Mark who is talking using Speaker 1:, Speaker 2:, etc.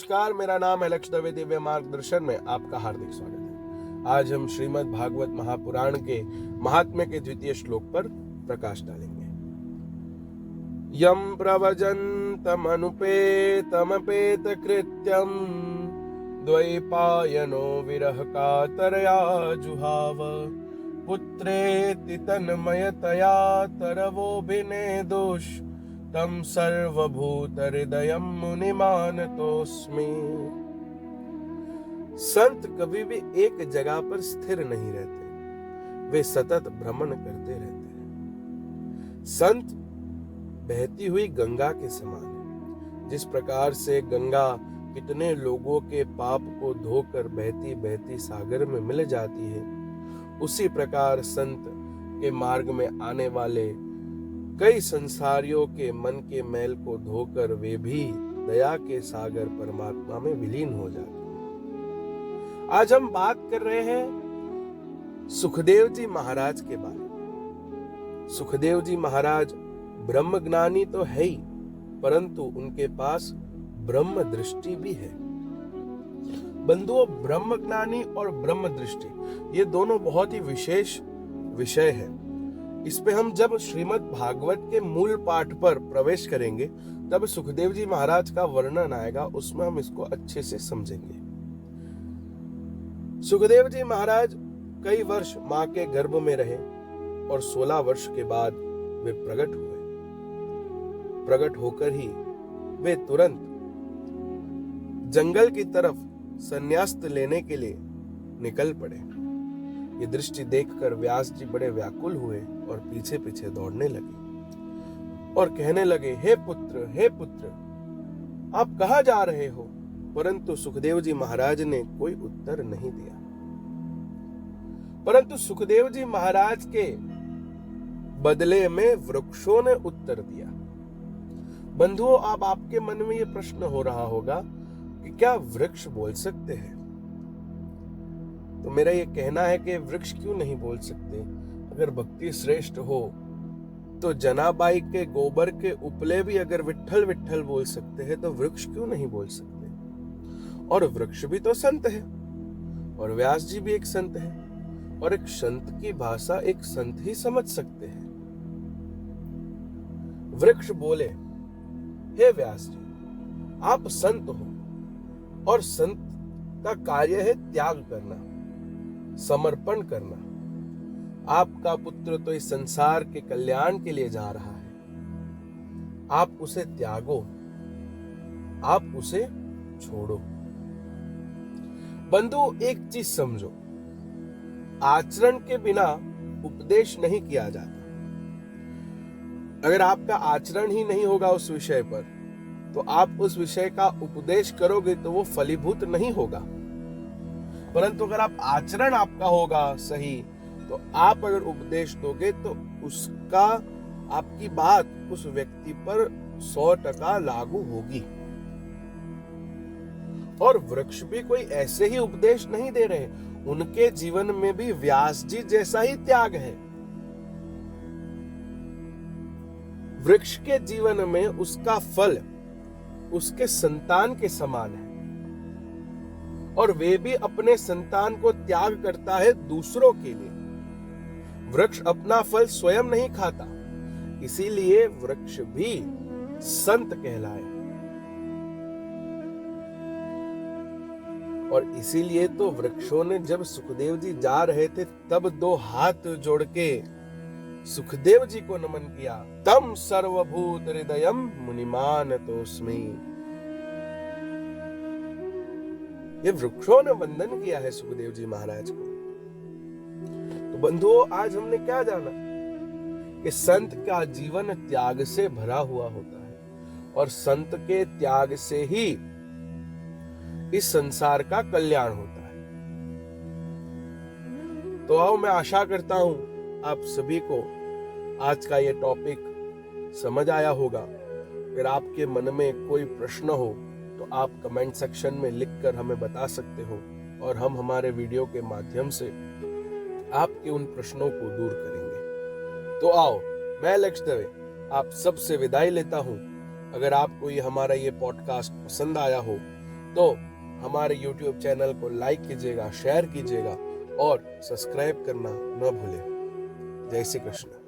Speaker 1: नमस्कार, मेरा नाम है लक्ष्य दवे। दिव्य मार्गदर्शन में आपका हार्दिक स्वागत है। आज हम श्रीमद् भागवत महापुराण के महात्म्य के द्वितीय श्लोक पर प्रकाश डालेंगे। यम प्रव्रजन्तमनुपेतमपेत कृत्यम द्वैपायनो विरह कातरया जुहाव पुत्रेति तन्मयतया तरवोभिनेदुष तम सर्वभूत हृदयम मुनिमानतोस्मि। संत कभी भी एक जगह पर स्थिर नहीं रहते, वे सतत भ्रमण करते रहते हैं। संत बहती हुई गंगा के समान है। जिस प्रकार से गंगा कितने लोगों के पाप को धोकर बहती बहती सागर में मिल जाती है, उसी प्रकार संत के मार्ग में आने वाले कई संसारियों के मन के मैल को धोकर वे भी दया के सागर परमात्मा में विलीन हो जाते हैं। आज हम बात कर रहे हैं सुखदेव जी महाराज के बारे में। सुखदेव जी महाराज ब्रह्मज्ञानी तो है ही, परंतु उनके पास ब्रह्म दृष्टि भी है। बंधुओं, ब्रह्मज्ञानी और ब्रह्म दृष्टि ये दोनों बहुत ही विशेष विषय है। इस पे हम जब श्रीमद् भागवत के मूल पाठ पर प्रवेश करेंगे तब सुखदेव जी महाराज का वर्णन आएगा, उसमें हम इसको अच्छे से समझेंगे। सुखदेव जी महाराज कई वर्ष मां के गर्भ में रहे और 16 वर्ष के बाद वे प्रकट हुए। प्रकट होकर ही वे तुरंत जंगल की तरफ संन्यास लेने के लिए निकल पड़े। ये दृष्टि देखकर व्यास जी बड़े व्याकुल हुए और पीछे पीछे दौड़ने लगे और कहने लगे, हे पुत्र, आप कहां जा रहे हो? परंतु सुखदेव जी महाराज ने कोई उत्तर नहीं दिया। परंतु सुखदेव जी महाराज के बदले में वृक्षों ने उत्तर दिया। बंधुओं, अब आपके मन में यह प्रश्न हो रहा होगा कि क्या वृक्ष बोल सकते हैं? तो मेरा ये कहना है कि वृक्ष क्यों नहीं बोल सकते? अगर भक्ति श्रेष्ठ हो तो जनाबाई के गोबर के उपले भी अगर विट्ठल विट्ठल बोल सकते हैं तो वृक्ष क्यों नहीं बोल सकते? और वृक्ष भी तो संत है और व्यास जी भी एक संत है, और एक संत की भाषा एक संत ही समझ सकते हैं। वृक्ष बोले, हे व्यास जी, आप संत हो और संत का कार्य है त्याग करना, समर्पण करना। आपका पुत्र तो इस संसार के कल्याण के लिए जा रहा है, आप उसे त्यागो, आप उसे छोड़ो। बंधु, एक चीज समझो, आचरण के बिना उपदेश नहीं किया जाता। अगर आपका आचरण ही नहीं होगा उस विषय पर, तो आप उस विषय का उपदेश करोगे तो वो फलीभूत नहीं होगा। परंतु अगर आप आचरण आपका होगा सही, तो आप अगर उपदेश दोगे तो उसका आपकी बात उस व्यक्ति पर 100% लागू होगी। और वृक्ष भी कोई ऐसे ही उपदेश नहीं दे रहे, उनके जीवन में भी व्यास जी जैसा ही त्याग है। वृक्ष के जीवन में उसका फल उसके संतान के समान है, और वे भी अपने संतान को त्याग करता है दूसरों के लिए। वृक्ष अपना फल स्वयं नहीं खाता, इसीलिए वृक्ष भी संत कहलाए। और इसीलिए तो वृक्षों ने जब सुखदेव जी जा रहे थे तब 2 हाथ जोड़ के सुखदेव जी को नमन किया। तम सर्वभूत हृदयम मुनिमानतोस्मि। ये वृक्षों ने वंदन किया है सुखदेव जी महाराज को। तो बंधुओं, आज हमने क्या जाना कि संत का जीवन त्याग से भरा हुआ होता है, और संत के त्याग से ही इस संसार का कल्याण होता है। तो आओ, मैं आशा करता हूं आप सभी को आज का ये टॉपिक समझ आया होगा। अगर आपके मन में कोई प्रश्न हो तो आप कमेंट सेक्शन में लिखकर हमें बता सकते हो, और हम हमारे वीडियो के माध्यम से आपके उन प्रश्नों को दूर करेंगे। तो आओ, मैं लक्ष्य दवे आप सबसे विदाई लेता हूं। अगर आपको ये हमारा ये पॉडकास्ट पसंद आया हो तो हमारे YouTube चैनल को लाइक कीजिएगा, शेयर कीजिएगा और सब्सक्राइब करना न भूलें। जय श्री कृष्ण।